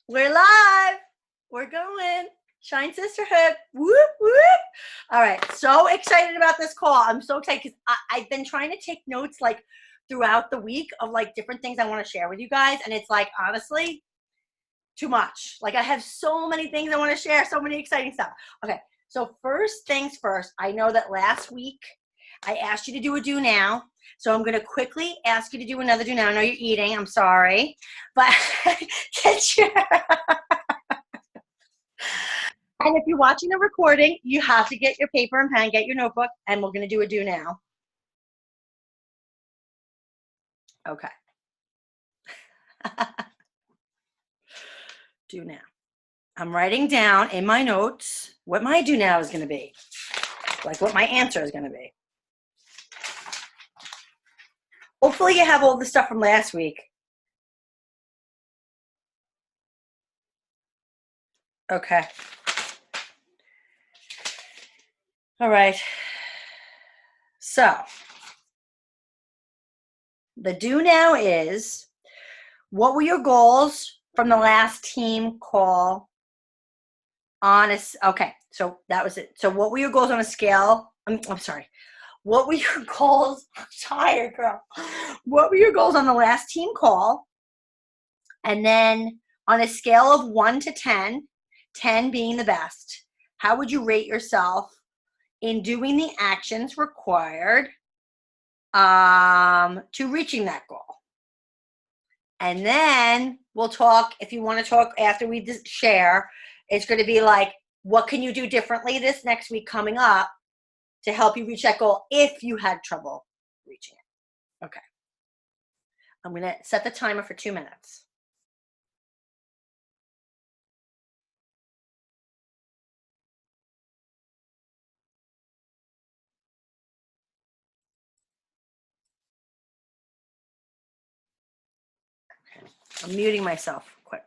We're live. We're going. Shine Sisterhood. Whoop, whoop. All right. So excited about this call. I'm so excited because I've been trying to take notes like throughout the week of like different things I want to share with you guys. And it's like, honestly, too much. Like I have so many things I want to share, so many exciting stuff. Okay. So first things first, I know that last week I asked you to do a do now. So I'm going to quickly ask you to do another do now. I know you're eating. I'm sorry. But get your... And if you're watching the recording, you have to get your paper and pen, get your notebook, and we're going to do a do now. Okay. Do now. I'm writing down in my notes what my do now is going to be, like what my answer is going to be. Hopefully you have all the stuff from last week. Okay. All right. So the do now is, what were your goals from the last team call on a, okay, so that was it. So what were your goals on a scale? I'm sorry. What were your goals? I'm tired, girl. What were your goals on the last team call? And then on a scale of 1 to 10, 10 being the best, how would you rate yourself in doing the actions required to reaching that goal? And then we'll talk, if you want to talk after we share, it's going to be like, what can you do differently this next week coming up to help you reach that goal if you had trouble reaching it? Okay. I'm going to set the timer for 2 minutes. Okay. I'm muting myself quick.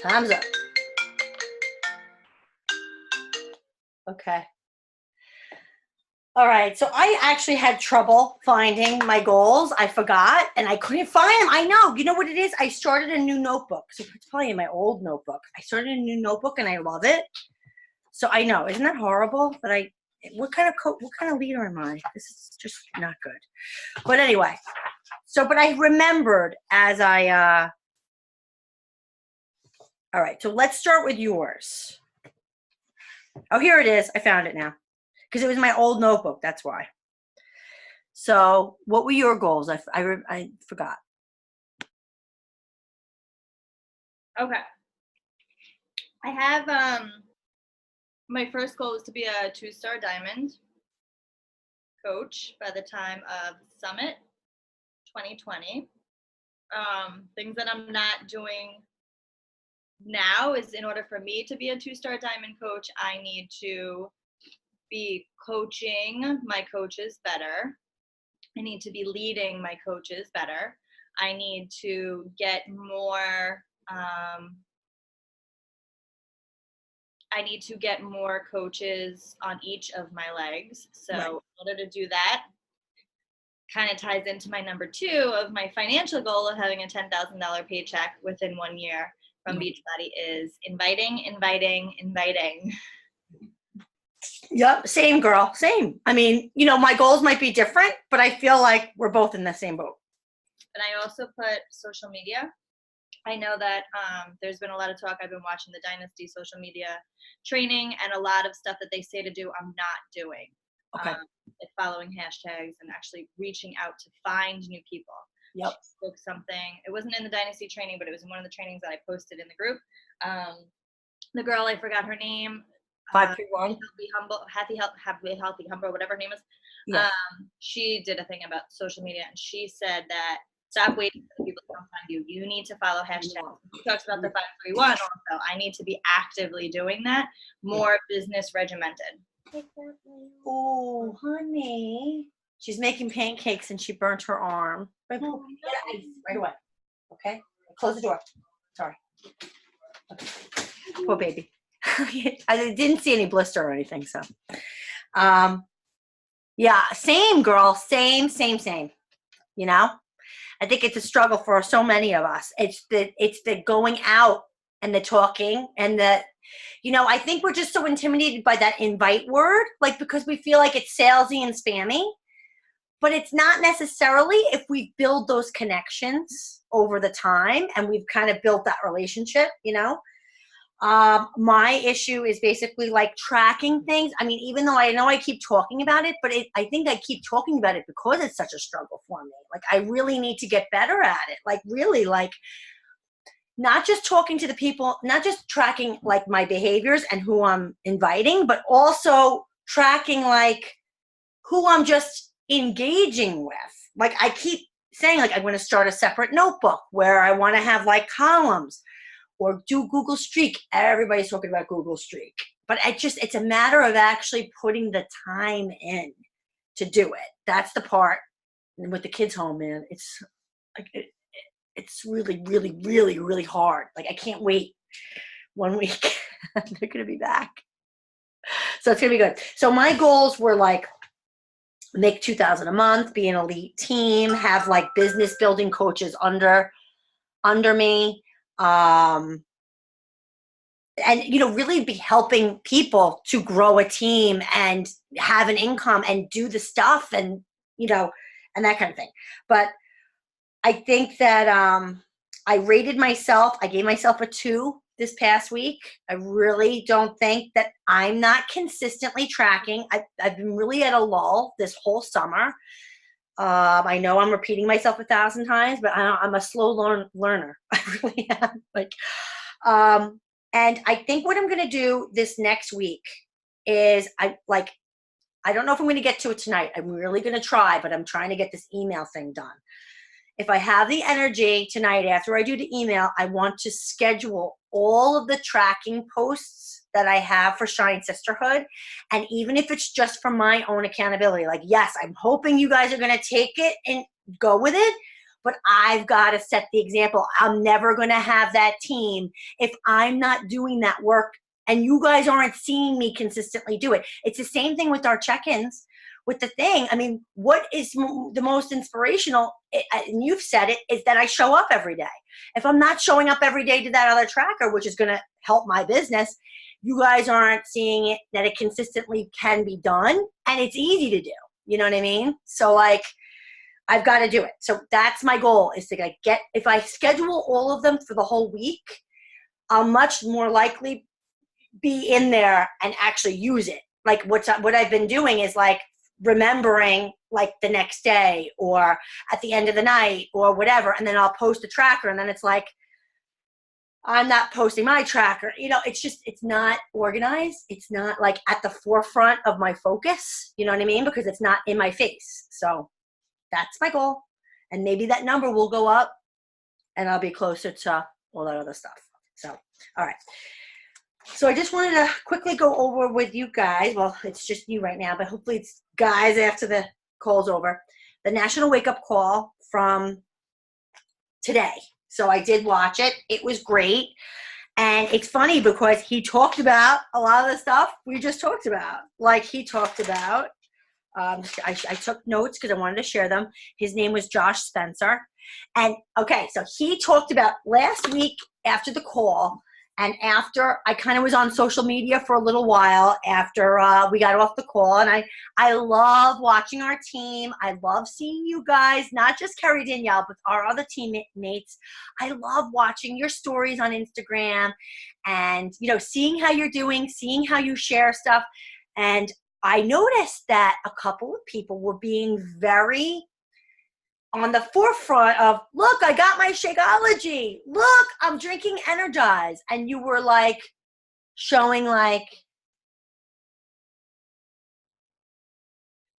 Time's up. Okay. All right. So I actually had trouble finding my goals. I forgot and I couldn't find them. I know. You know what it is? I started a new notebook. So it's probably in my old notebook. I started a new notebook and I love it. So I know. Isn't that horrible? That what kind of leader am I? This is just not good. But anyway. But I remembered as I all right. So let's start with yours. Oh, here it is. I found it now. Because it was my old notebook, that's why. So what were your goals? I forgot. Okay. I have my first goal was to be a 2-star diamond coach by the time of Summit 2020. Things that I'm not doing now is, in order for me to be a 2-star diamond coach, I need to be coaching my coaches better. I need to be leading my coaches better. I need to get more coaches on each of my legs. So Right. in order to do that, kind of ties into my number 2 of my financial goal of having a $10,000 paycheck within 1 year from Beachbody is inviting. Yep, same girl, same. I mean, my goals might be different, but I feel like we're both in the same boat. And I also put social media. I know that there's been a lot of talk. I've been watching the Dynasty social media training, and a lot of stuff that they say to do, I'm not doing. Okay. Like following hashtags and actually reaching out to find new people. Yep. She spoke something. It wasn't in the Dynasty training, but it was in one of the trainings that I posted in the group. The girl, I forgot her name. 531. Healthy, humble, whatever her name is. Yeah. She did a thing about social media, and she said that stop waiting for people to come find you. You need to follow hashtags. She talks about the 531 also. I need to be actively doing that, more business regimented. Oh, honey. She's making pancakes and she burnt her arm. Right away. Okay? Close the door. Sorry. Okay. Poor baby. I didn't see any blister or anything, so. Yeah, same girl. Same. I think it's a struggle for so many of us. It's the going out and the talking and the, I think we're just so intimidated by that invite word, like, because we feel like it's salesy and spammy, but it's not necessarily if we build those connections over the time and we've kind of built that relationship, My issue is basically like tracking things. I mean, even though I know I keep talking about it, but I think I keep talking about it because it's such a struggle for me. Like, I really need to get better at it. Like, really, like, not just talking to the people, not just tracking like my behaviors and who I'm inviting, but also tracking like who I'm just engaging with. Like, I keep saying, like, I'm going to start a separate notebook where I want to have like columns. Or do Google Streak. Everybody's talking about Google Streak. But it's a matter of actually putting the time in to do it. That's the part. And with the kids home, man, it's like it's really, really, really, really hard. Like, I can't wait 1 week. They're going to be back. So it's going to be good. So my goals were like make $2,000 a month, be an elite team, have like business building coaches under me. And really be helping people to grow a team and have an income and do the stuff and and that kind of thing. But I think that I rated myself. I gave myself a 2 this past week. I really don't think that I'm not consistently tracking. I've been really at a lull this whole summer. I know I'm repeating myself 1,000 times, but I'm a slow learner. I really am. And I think what I'm going to do this next week is I don't know if I'm going to get to it tonight. I'm really going to try, but I'm trying to get this email thing done. If I have the energy tonight after I do the email, I want to schedule all of the tracking posts that I have for Shine Sisterhood. And even if it's just for my own accountability, like, yes, I'm hoping you guys are going to take it and go with it, but I've got to set the example. I'm never going to have that team if I'm not doing that work and you guys aren't seeing me consistently do it. It's the same thing with our check-ins. With the thing, I mean, what is the most inspirational, and you've said it, is that I show up every day. If I'm not showing up every day to that other tracker, which is going to help my business, you guys aren't seeing it, that it consistently can be done, and it's easy to do. You know what I mean? So, like, I've got to do it. So that's my goal, is to if I schedule all of them for the whole week, I'll much more likely be in there and actually use it. Like, what I've been doing is like remembering like the next day or at the end of the night or whatever, and then I'll post a tracker, and then it's like, I'm not posting my tracker. You know, it's just, it's not organized. It's not like at the forefront of my focus. You know what I mean? Because it's not in my face. So that's my goal. And maybe that number will go up and I'll be closer to all that other stuff. So, all right. So I just wanted to quickly go over with you guys. Well, it's just you right now, but hopefully it's guys after the call's over. The National Wake Up Call from today. So I did watch it. It was great. And it's funny because he talked about a lot of the stuff we just talked about. Like he talked about, I took notes because I wanted to share them. His name was Josh Spencer. And okay, so he talked about last week after the call, and after I kind of was on social media for a little while after we got off the call, and I love watching our team. I love seeing you guys, not just Carrie Danielle, but our other teammates. I love watching your stories on Instagram and, you know, seeing how you're doing, seeing how you share stuff. And I noticed that a couple of people were being very on the forefront of, look, I got my Shakeology. Look, I'm drinking Energize. And you were like showing like,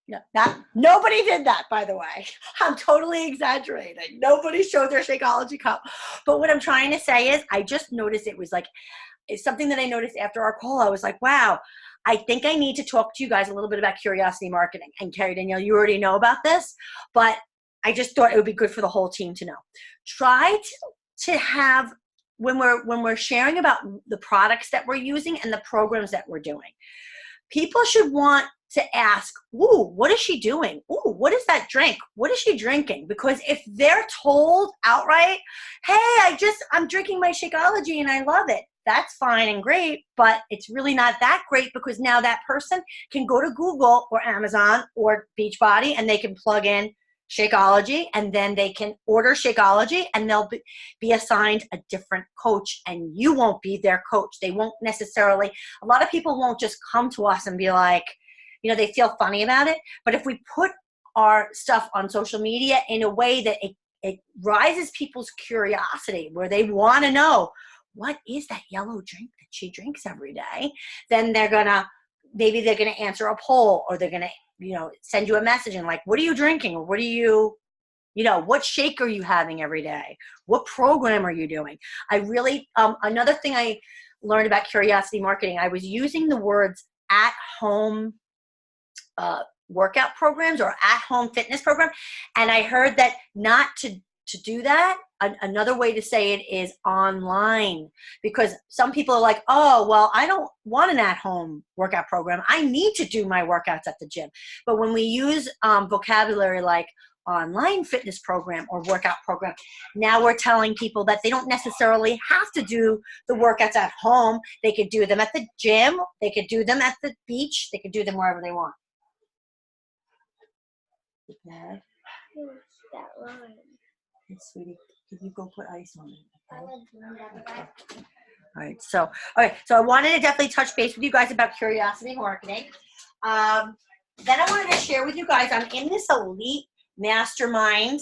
no, nobody did that, by the way. I'm totally exaggerating. Nobody showed their Shakeology cup. But what I'm trying to say is I just noticed it was like, it's something that I noticed after our call. I was like, wow, I think I need to talk to you guys a little bit about curiosity marketing. And Carrie Danielle, you already know about this, but I just thought it would be good for the whole team to know. Try to have, when we're sharing about the products that we're using and the programs that we're doing, people should want to ask, ooh, what is she doing? Ooh, what is that drink? What is she drinking? Because if they're told outright, hey, I'm drinking my Shakeology and I love it, that's fine and great, but it's really not that great because now that person can go to Google or Amazon or Beachbody and they can plug in Shakeology, and then they can order Shakeology and they'll be assigned a different coach, and you won't be their coach. They won't necessarily, a lot of people won't just come to us and be like, you know, they feel funny about it. But if we put our stuff on social media in a way that it rises people's curiosity, where they want to know, what is that yellow drink that she drinks every day? Then maybe they're going to answer a poll, or they're going to, you know, send you a message and like, what are you drinking? Or what are you know, what shake are you having every day? What program are you doing? I really, another thing I learned about curiosity marketing, I was using the words at home workout programs or at home fitness program. And I heard that not to do that, another way to say it is online, because some people are like, oh, well, I don't want an at-home workout program. I need to do my workouts at the gym. But when we use vocabulary like online fitness program or workout program, now we're telling people that they don't necessarily have to do the workouts at home. They could do them at the gym. They could do them at the beach. They could do them wherever they want. Okay. That line. Hey, sweetie, can you go put ice on it? Okay. All right, so I wanted to definitely touch base with you guys about curiosity marketing. Then I wanted to share with you guys, I'm in this elite mastermind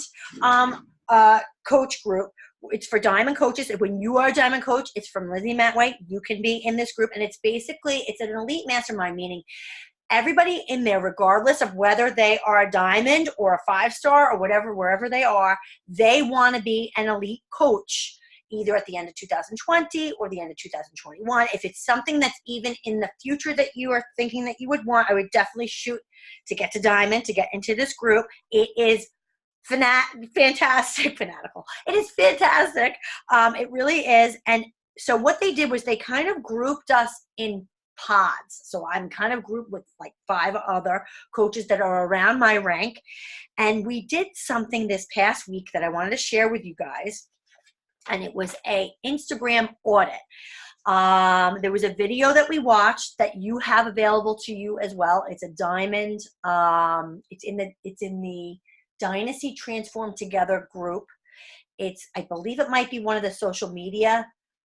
coach group. It's for diamond coaches. When you are a diamond coach, it's from Lizzie Matway. You can be in this group, and it's an elite mastermind, meaning everybody in there, regardless of whether they are a diamond or a 5-star or whatever, wherever they are, they want to be an elite coach, either at the end of 2020 or the end of 2021. If it's something that's even in the future that you are thinking that you would want, I would definitely shoot to get to diamond, to get into this group. It is fantastic, fanatical. It is fantastic. It really is. And so what they did was they kind of grouped us in pods. So I'm kind of grouped with like 5 other coaches that are around my rank. And we did something this past week that I wanted to share with you guys. And it was a Instagram audit. There was a video that we watched that you have available to you as well. It's a diamond. It's in the Dynasty Transform Together group. I believe it might be one of the social media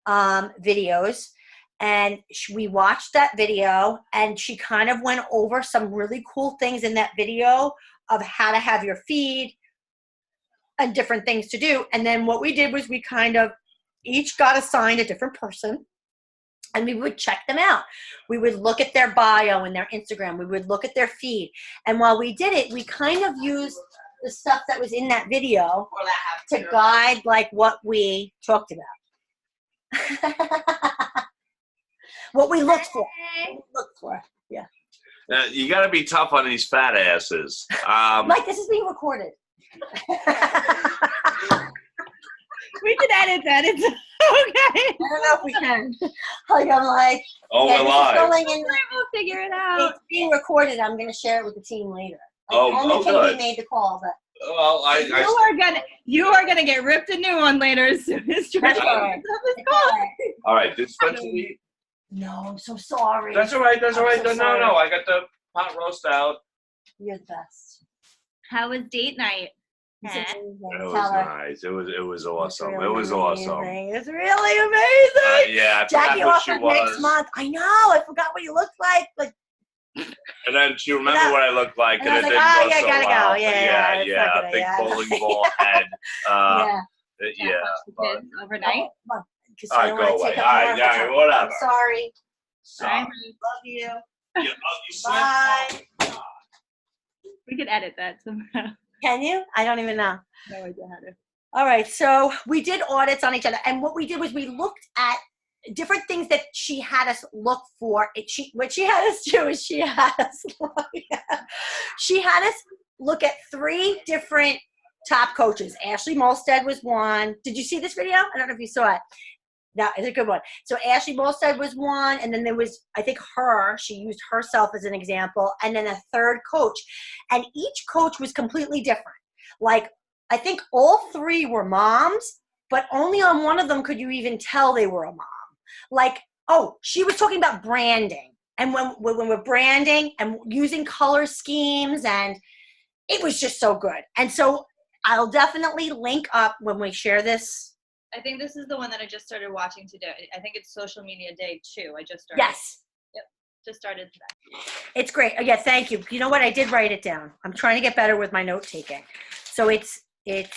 videos. And we watched that video, and she kind of went over some really cool things in that video of how to have your feed and different things to do. And then what we did was we kind of each got assigned a different person. And we would check them out. We would look at their bio and their Instagram. We would look at their feed. And while we did it, we kind of used the stuff that was in that video to guide like what we talked about. What we looked for. What we looked for. Yeah. You got to be tough on these fat asses. Mike, this is being recorded. We can edit that. It's okay. I don't know if we can. Like, I'm like, Oh, yeah, we're this live. is going in. We'll figure it out. It's being recorded. I'm going to share it with the team later. Like, Oh, only good. Katie made the call, but Well, You are gonna get ripped a new one later as soon as that's all right. It's all right. all right. Did Spencer eat? No, I'm so sorry. That's all right. That's all right. I'm so No, sorry. I got the pot roast out. You're the best. How was date night? It's Huh? amazing. It was Tell her. nice. It was awesome. It's It was really awesome. amazing. It's really amazing. Yeah, I Jackie forgot what she offered was. next month. I know. I forgot what you looked like. Like, And then she remembered what I looked like, and and I it was didn't like, go oh, yeah, so gotta well. go. Yeah, it's not gonna- big yeah. bowling ball head. yeah. Yeah, but Kids overnight. Because All I right, don't go want to away. take up All more right, of yeah, your time. whatever. I'm sorry. sorry. Love you. You said- Bye. We could edit that somehow. Can you? I don't even know. No idea how to. All right, so we did audits on each other, and what we did was we looked at different things that she had us look for. What she had us do is she had us look at 3 different top coaches. Ashley Molstead was one. Did you see this video? I don't know if you saw it. No, it's a good one. So Ashley Molstead was one, and then there was, I think, she used herself as an example, and then a third coach. And each coach was completely different. Like, I think all 3 were moms, but only on one of them could you even tell they were a mom. Like, oh, she was talking about branding. And when we're branding and using color schemes, and it was just so good. And so I'll definitely link up when we share this. I think this is the one that I just started watching today. I think it's Social Media Day 2. I just started. Yes. Yep. Just started today. It's great. Oh, yeah, thank you. You know what? I did write it down. I'm trying to get better with my note taking. So it's here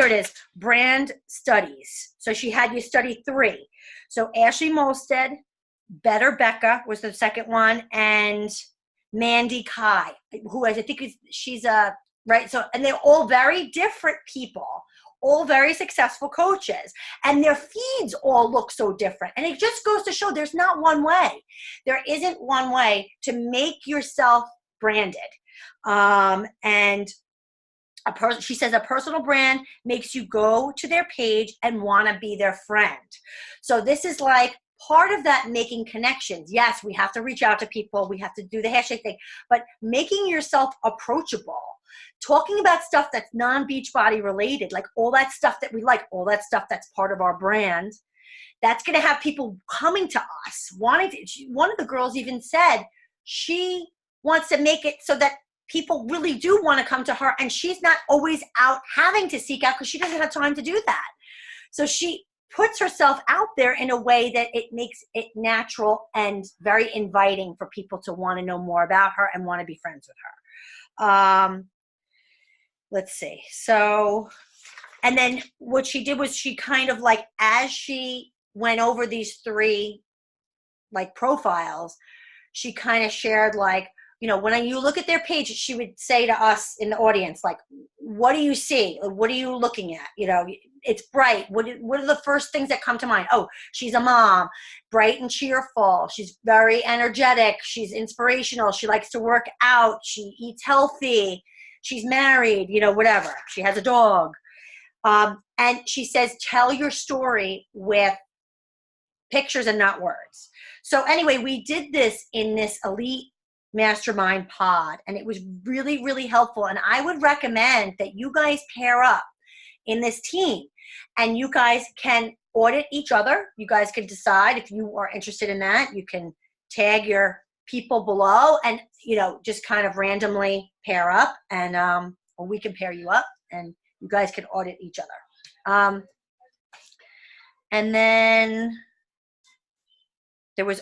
it is, brand studies. So she had you study 3. So Ashley Molstead, Better Becca was the second one, and Mandy Kai, who I think she's a, right? So, and they're all very different people, all very successful coaches, and their feeds all look so different. And it just goes to show there's not one way. There isn't one way to make yourself branded. And she says a personal brand makes you go to their page and want to be their friend. So this is like part of that, making connections. Yes, we have to reach out to people. We have to do the hashtag thing, but making yourself approachable, talking about stuff that's non-Beachbody related, like all that stuff that we like, all that stuff that's part of our brand, that's going to have people coming to us, wanting to. One of the girls even said she wants to make it so that people really do want to come to her, and she's not always out having to seek out because she doesn't have time to do that. So she puts herself out there in a way that it makes it natural and very inviting for people to want to know more about her and want to be friends with her. Let's see. So, and then what she did was she kind of like, as she went over these 3 like profiles, she kind of shared like, you know, when you look at their page, she would say to us in the audience, like, what do you see? What are you looking at? You know, it's bright. What are the first things that come to mind? Oh, she's a mom, bright and cheerful. She's very energetic. She's inspirational. She likes to work out. She eats healthy. She's married, you know, whatever. She has a dog. And she says, tell your story with pictures and not words. So anyway, we did this in this elite mastermind pod, and it was really, really helpful. And I would recommend that you guys pair up in this team, and you guys can audit each other. You guys can decide if you are interested in that. You can tag your people below, and you know, just kind of randomly pair up, and or we can pair you up, and you guys can audit each other. And then there was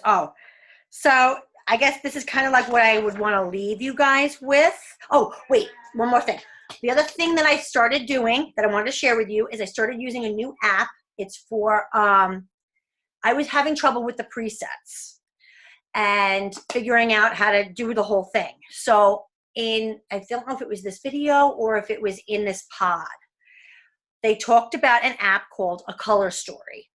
so I guess this is kind of like what I would want to leave you guys with. Oh, wait, one more thing. The other thing that I started doing that I wanted to share with you is I started using a new app It's for, I was having trouble with the presets and figuring out how to do the whole thing. So I don't know if it was this video or if it was in this pod, they talked about an app called A Color Story.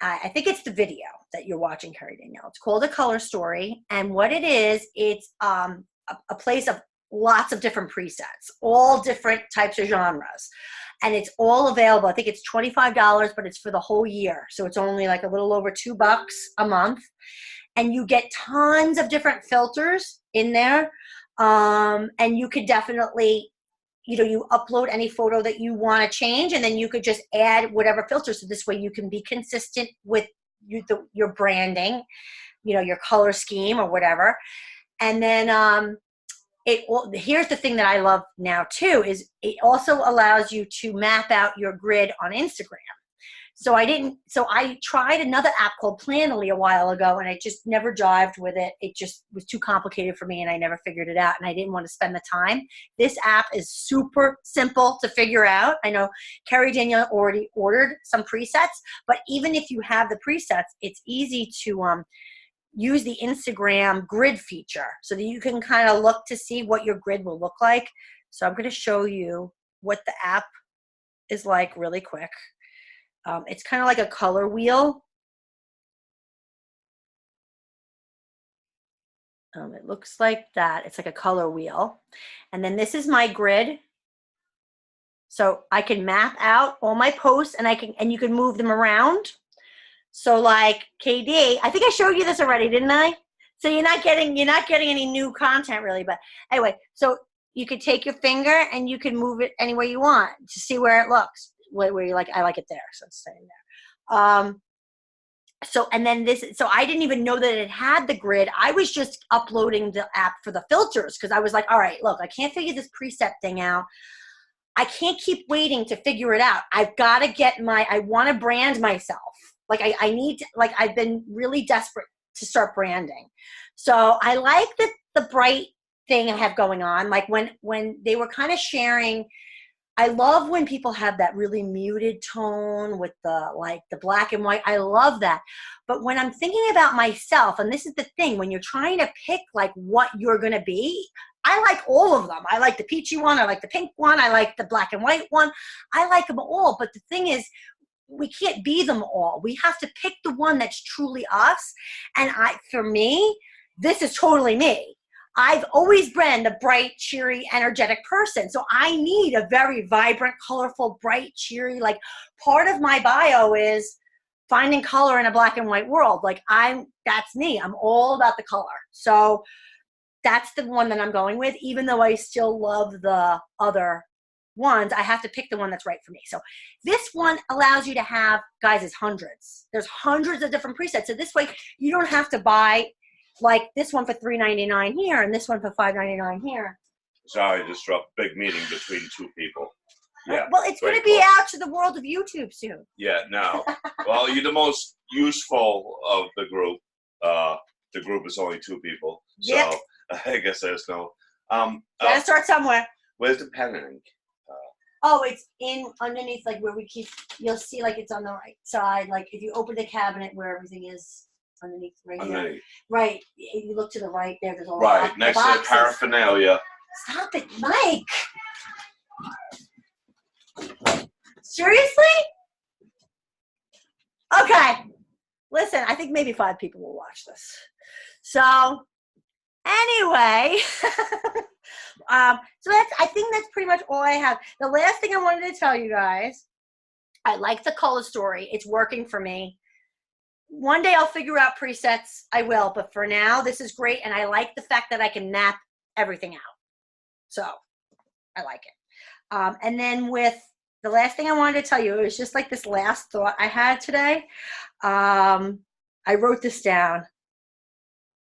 I think it's the video that you're watching, Carrie Danielle. It's called A Color Story. And what it is, it's a place of lots of different presets, all different types of genres. And it's all available. I think it's $25, but it's for the whole year. So it's only like a little over $2 a month. And you get tons of different filters in there. And you could definitely, you upload any photo that you want to change, and then you could just add whatever filter. So this way you can be consistent with your branding, your color scheme or whatever. And then here's the thing that I love now too, is it also allows you to map out your grid on Instagram. So I tried another app called Planoly a while ago, and I just never jived with it. It just was too complicated for me, and I never figured it out, and I didn't want to spend the time. This app is super simple to figure out. I know Carrie Danielle already ordered some presets, but even if you have the presets, it's easy to use the Instagram grid feature so that you can kind of look to see what your grid will look like. So I'm going to show you what the app is like really quick. It's kind of like a color wheel. It looks like that. It's like a color wheel. And then this is my grid. So I can map out all my posts, and you can move them around. So like KD, I think I showed you this already, didn't I? So you're not getting any new content really, but anyway, so you could take your finger and you can move it anywhere you want to see where it looks. Where you like, I like it there, so it's staying there. So and then so I didn't even know that it had the grid. I was just uploading the app for the filters because I was like, all right, look, I can't figure this preset thing out. I can't keep waiting to figure it out. I've got to I want to brand myself. Like I need to, like I've been really desperate to start branding. So I like the bright thing I have going on. Like when they were kind of sharing, I love when people have that really muted tone with the black and white. I love that. But when I'm thinking about myself, and this is the thing, when you're trying to pick like what you're going to be, I like all of them. I like the peachy one. I like the pink one. I like the black and white one. I like them all. But the thing is, we can't be them all. We have to pick the one that's truly us. And for me, this is totally me. I've always been a bright, cheery, energetic person. So I need a very vibrant, colorful, bright, cheery, like part of my bio is finding color in a black and white world. Like that's me. I'm all about the color. So that's the one that I'm going with, even though I still love the other ones. I have to pick the one that's right for me. So this one allows you to have, guys, it's hundreds. There's hundreds of different presets. So this way you don't have to buy like this one for $3.99 here and this one for $5.99 here. Sorry to disrupt big meeting between two people. Yeah. Well, it's going to be out to the world of YouTube soon. Yeah, no. Well, you're the most useful of the group. The group is only two people. So yep. I guess there's no. Gotta start somewhere. Where's the pen and ink? Oh, it's underneath, like where we keep, you'll see like it's on the right side. Like if you open the cabinet where everything is. Underneath, right here. Right. You look to the right there. There's a lot. Next to the paraphernalia. Stop it, Mike. Seriously? Okay. Listen, I think maybe 5 people will watch this. So, anyway, I think that's pretty much all I have. The last thing I wanted to tell you guys, I like the color story. It's working for me. One day I'll figure out presets. I will, but for now, this is great, and I like the fact that I can map everything out. So I like it. And then with the last thing I wanted to tell you, it was just like this last thought I had today. I wrote this down.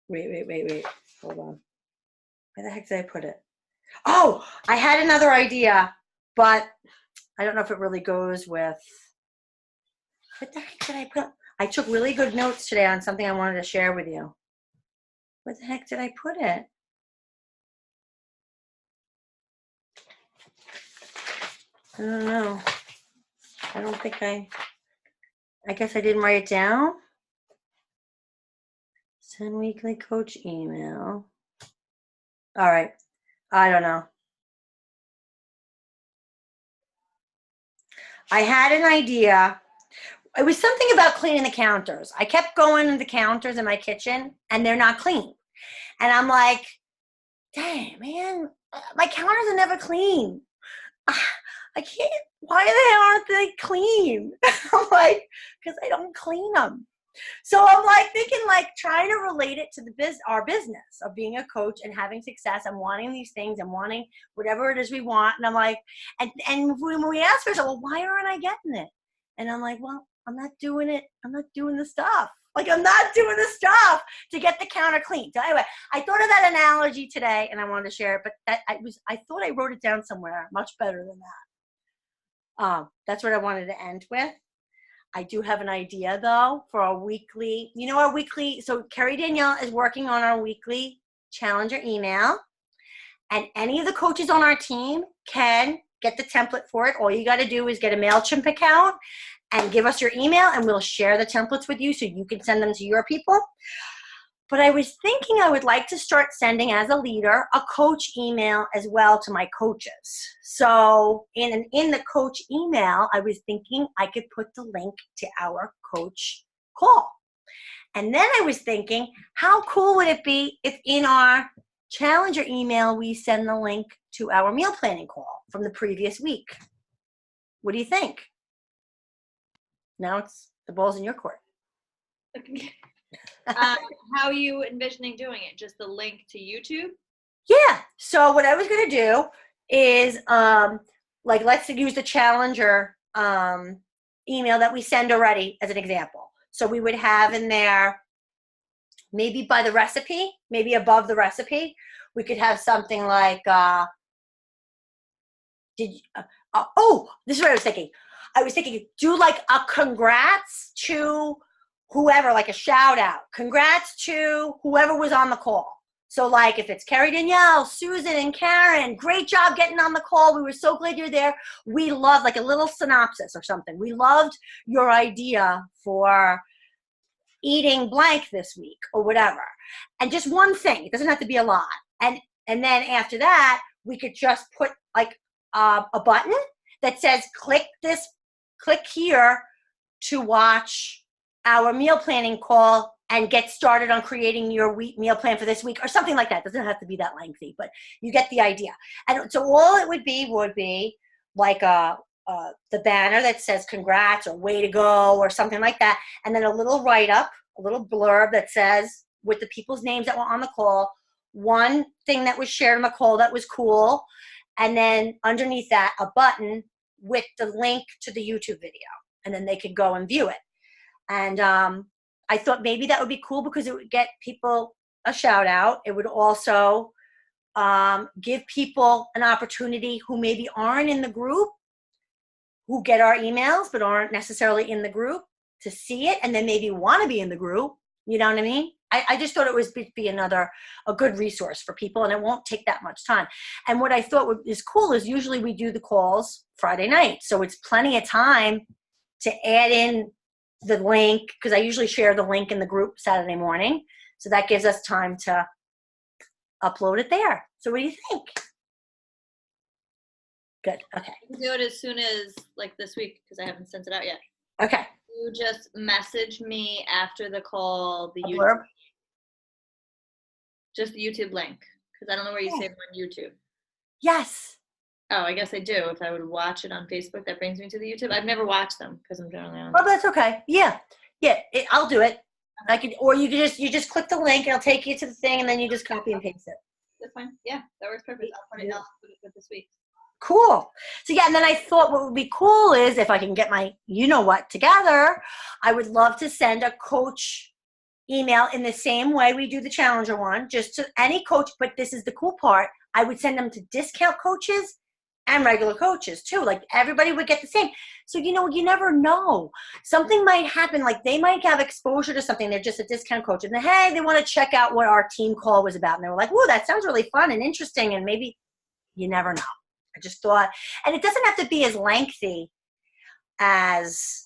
Wait. Hold on. Where the heck did I put it? Oh, I had another idea, but I don't know if it really goes with. What the heck did I put? I took really good notes today on something I wanted to share with you. Where the heck did I put it? I don't know. I don't think I I guess I didn't write it down. Send weekly coach email. All right. I don't know. I had an idea. It was something about cleaning the counters. I kept going to the counters in my kitchen and they're not clean. And I'm like, dang, man, my counters are never clean. I can't, why aren't they clean? I'm like, because I don't clean them. So I'm like thinking, like trying to relate it to our business of being a coach and having success and wanting these things and wanting whatever it is we want. And I'm like, and when we ask ourselves, well, why aren't I getting it? And I'm like, well, I'm not doing it. I'm not doing the stuff. Like I'm not doing the stuff to get the counter clean. So anyway, I thought of that analogy today and I wanted to share it, but I thought I wrote it down somewhere much better than that. That's what I wanted to end with. I do have an idea though for our weekly, so Carrie Danielle is working on our weekly challenger email, and any of the coaches on our team can get the template for it. All you got to do is get a MailChimp account and give us your email and we'll share the templates with you so you can send them to your people. But I was thinking I would like to start sending, as a leader, a coach email as well to my coaches. So in the coach email, I was thinking I could put the link to our coach call. And then I was thinking, how cool would it be if in our challenger email, we send the link to our meal planning call from the previous week? What do you think? Now the ball's in your court. How are you envisioning doing it? Just the link to YouTube? Yeah. So what I was going to do is, let's use the challenger email that we send already as an example. So we would have in there, maybe by the recipe, maybe above the recipe, we could have something like, this is what I was thinking. I was thinking, do like a congrats to whoever, like a shout out. Congrats to whoever was on the call. So like if it's Carrie Danielle, Susan, and Karen, great job getting on the call. We were so glad you're there. We loved, like a little synopsis or something. We loved your idea for eating blank this week or whatever. And just one thing. It doesn't have to be a lot. And then after that, we could just put like a button that says click here to watch our meal planning call and get started on creating your meal plan for this week or something like that. It doesn't have to be that lengthy, but you get the idea. And so all it would be like the banner that says congrats or way to go or something like that. And then a little write-up, a little blurb that says with the people's names that were on the call, one thing that was shared on the call that was cool. And then underneath that, a button with the link to the YouTube video. And then they could go and view it. And I thought maybe that would be cool because it would get people a shout out. It would also give people an opportunity who maybe aren't in the group, who get our emails but aren't necessarily in the group, to see it and then maybe want to be in the group. You know what I mean? I just thought it would be a good resource for people, and it won't take that much time. And what I thought is cool is usually we do the calls Friday night. So it's plenty of time to add in the link, because I usually share the link in the group Saturday morning. So that gives us time to upload it there. So what do you think? Good. Okay. We'll do it as soon as like this week because I haven't sent it out yet. Okay. You just message me after the call the YouTube, Blurb? just the YouTube link, because I don't know where you save it on YouTube. Yes. Oh, I guess I do. If I would watch it on Facebook, that brings me to the YouTube. I've never watched them because I'm generally on. Oh, that's okay. Yeah. I'll do it. I could, or you just click the link and it'll take you to the thing, and then you just copy and paste it. That's fine. Yeah, that works perfect. I'll put it for this week. Cool. So yeah, and then I thought what would be cool is if I can get my you-know-what together, I would love to send a coach email in the same way we do the Challenger one, just to any coach, but this is the cool part. I would send them to discount coaches and regular coaches too. Like everybody would get the same. So, you never know. Something might happen. Like they might have exposure to something. They're just a discount coach. And hey, they want to check out what our team call was about. And they were like, whoa, that sounds really fun and interesting. And maybe you never know. I just thought, and it doesn't have to be as lengthy as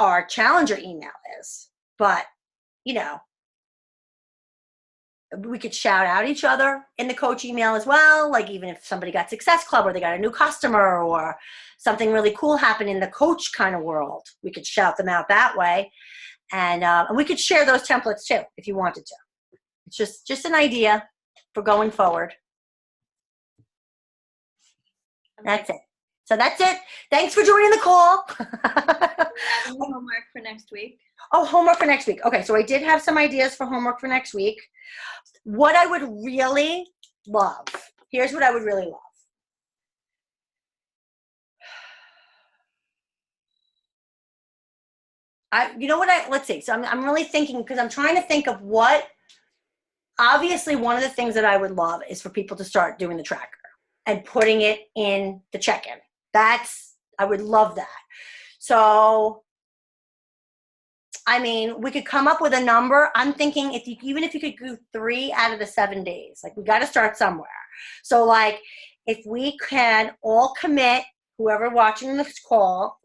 our challenger email is. But, you know, we could shout out each other in the coach email as well. Like even if somebody got Success Club or they got a new customer or something really cool happened in the coach kind of world, we could shout them out that way. And we could share those templates too if you wanted to. It's just an idea for going forward. That's it. So that's it. Thanks for joining the call. Having homework for next week. Oh, homework for next week. Okay, so I did have some ideas for homework for next week. What I would really love, here's what I would really love. You know what let's see. So I'm really thinking, because I'm trying to think of what, obviously one of the things that I would love is for people to start doing the tracker and putting it in the check-in. I would love that. So, I mean, we could come up with a number. I'm thinking even if you could do 3 out of the 7 days, like we got to start somewhere. So like if we can all commit, whoever watching this call,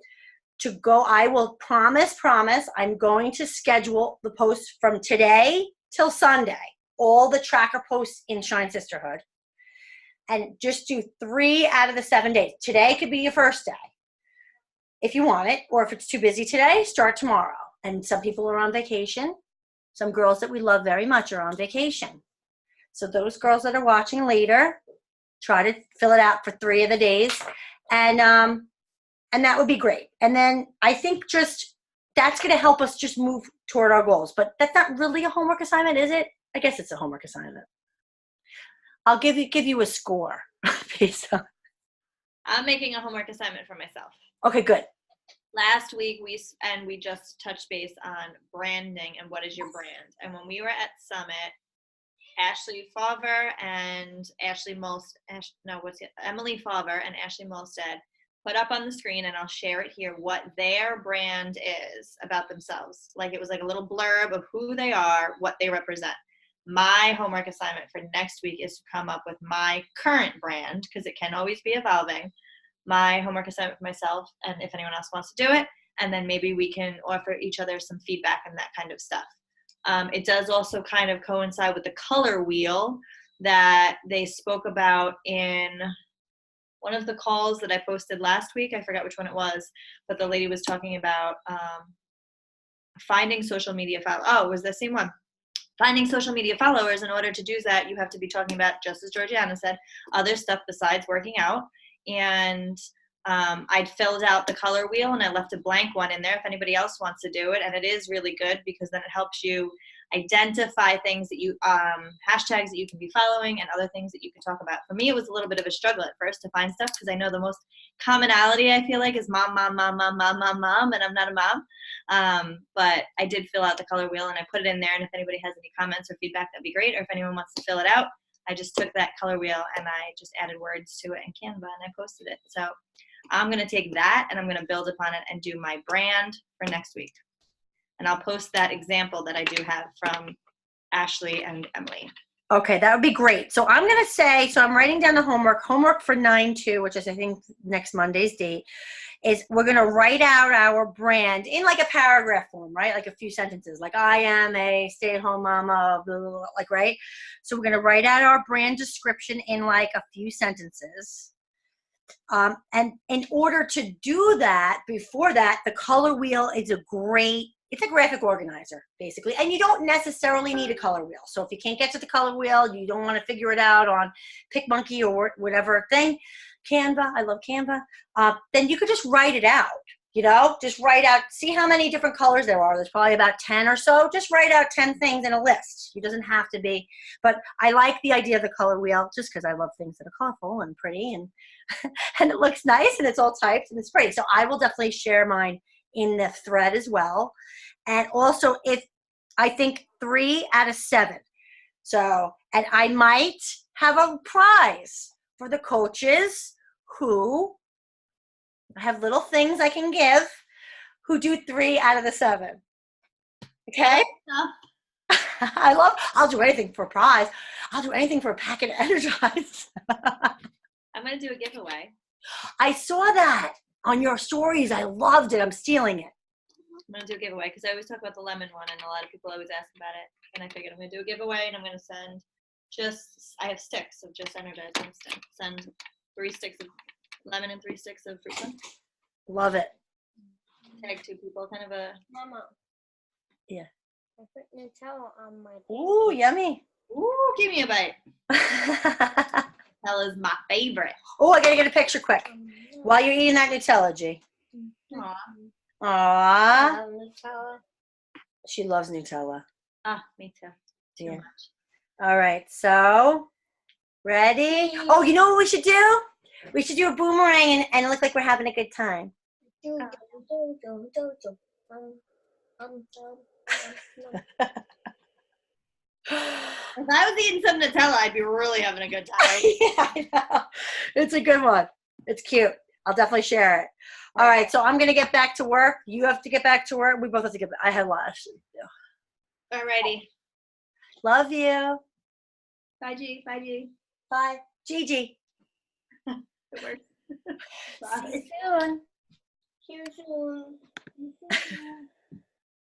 to go, I will promise, I'm going to schedule the posts from today till Sunday, all the tracker posts in Shine Sisterhood, and just do 3 out of the 7 days. Today could be your first day if you want it, or if it's too busy today, start tomorrow. And some people are on vacation. Some girls that we love very much are on vacation. So those girls that are watching later, try to fill it out for 3 of the days. And that would be great. And then I think just that's going to help us just move toward our goals. But that's not really a homework assignment, is it? I guess it's a homework assignment. I'll give you a score. I'm making a homework assignment for myself. Okay, good. Last week we just touched base on branding and what is your brand. And when we were at Summit, Ashley Favre and Emily Favre and Ashley Molstead put up on the screen, and I'll share it here, what their brand is about themselves. Like it was like a little blurb of who they are, what they represent. My homework assignment for next week is to come up with my current brand, because it can always be evolving. My homework assignment for myself, and if anyone else wants to do it, and then maybe we can offer each other some feedback and that kind of stuff. It does also kind of coincide with the color wheel that they spoke about in one of the calls that I posted last week. I forgot which one it was, but the lady was talking about finding social media followers. Oh, it was the same one. Finding social media followers. In order to do that, you have to be talking about, just as Georgiana said, other stuff besides working out. And I'd filled out the color wheel and I left a blank one in there if anybody else wants to do it. And it is really good because then it helps you identify things that you, hashtags that you can be following and other things that you can talk about. For me, it was a little bit of a struggle at first to find stuff because I know the most commonality I feel like is mom, and I'm not a mom. But I did fill out the color wheel and I put it in there. And if anybody has any comments or feedback, that'd be great. Or if anyone wants to fill it out, I just took that color wheel and I just added words to it in Canva and I posted it. So I'm going to take that and I'm going to build upon it and do my brand for next week. And I'll post that example that I do have from Ashley and Emily. Okay, that would be great. So I'm going to say, so I'm writing down the homework for 9/2, which is I think next Monday's date, is we're going to write out our brand in like a paragraph form, right? Like a few sentences, like I am a stay-at-home mama, blah, blah, blah, like, right? So we're going to write out our brand description in like a few sentences. And in order to do that, before that, the color wheel is it's a graphic organizer, basically. And you don't necessarily need a color wheel. So if you can't get to the color wheel, you don't want to figure it out on PicMonkey or whatever thing, Canva, I love Canva, then you could just write it out, just write out, see how many different colors there are. There's probably about 10 or so. Just write out 10 things in a list. It doesn't have to be, but I like the idea of the color wheel just because I love things that are colorful and pretty and, and it looks nice and it's all typed and it's pretty. So I will definitely share mine in the thread as well. And also I think 3 out of 7. So, and I might have a prize for the coaches who have little things I can give who do 3 out of the 7. Okay? I'll do anything for a prize. I'll do anything for a packet of Energize. I'm going to do a giveaway. I saw that on your stories. I loved it. I'm stealing it. I'm gonna do a giveaway because I always talk about the lemon one, and a lot of people always ask about it. And I figured I'm gonna do a giveaway, and I'm gonna send I have sticks of just energizing sticks. Send 3 sticks of lemon and 3 sticks of fruit punch. Love it. Tag 2 people, kind of a. Mama. Yeah. I put Nutella on my Ooh, yummy. Ooh, give me a bite. Oh, Nutella's my favorite. I gotta get a picture quick. While you're eating that Nutella, G. Aw. Aww. Nutella. She loves Nutella. Ah, me too. Too Yeah. much. All right, so ready? Oh, you know what we should do? We should do a boomerang and look like we're having a good time. Do, do, do, do, do. Um, If I was eating some Nutella, I'd be really having a good time. Yeah, I know. It's a good one. It's cute. I'll definitely share it. All right, so I'm gonna get back to work. You have to get back to work. We both have to get back. I had a lot of shit to do. Alrighty. Love you. Bye, G. Bye, G. Bye. Gigi. It works. See Bye. you soon. See you soon.